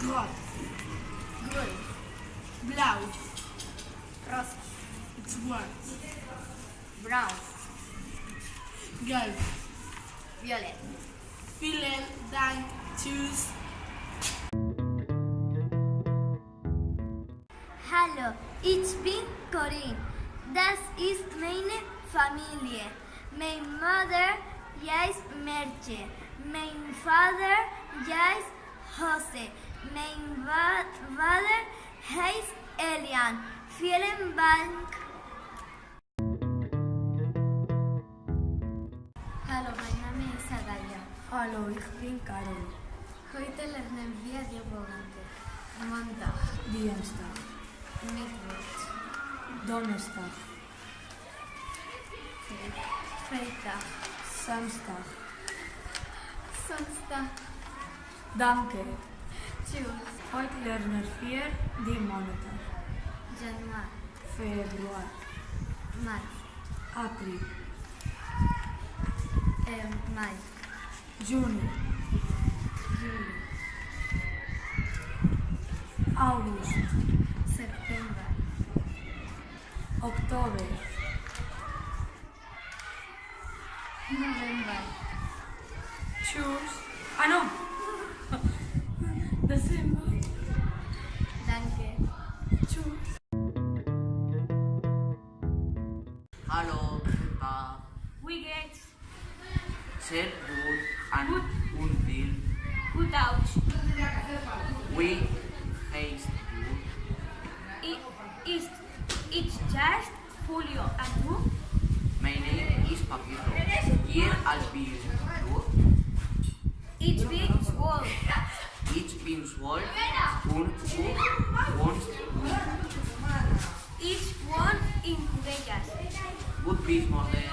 Groot. groen, Blauw. rosa, Zwart. brown, Gelb. violet. Vielen Dank. Tschüss. Hallo, ich bin Corinne. Das ist meine Familie. Mein Mutter heißt Merche. Mein Vater heißt Jose. Mein Vater heißt Elian. Vielen Dank. Hallo, mein Name ist Adalia. Hallo, ich bin Carol. Heute lernen wir die Vokante. Montag, Dienstag, Mittwoch, Donnerstag, Freitag, Samstag. Sonntag. Danke. Tschüss. Heute lernen wir die Monate. Januar, Februar, März, April, Mai, Juni, Juli, August, September, Oktober, November. Tschüss. Ah no! Dezember. Danke. Tschüss. Hallo, guten Tag. Wie geht's? Sehr gut und viel. Gut Deutsch. Wie heißt du? Ist ich just Julio und du? My name is Paquito. Hier alt bist du? Ich bin 12. Ich bin 12 und du wohnst wo? Ich wohne in Vegas. Gut bis morgen.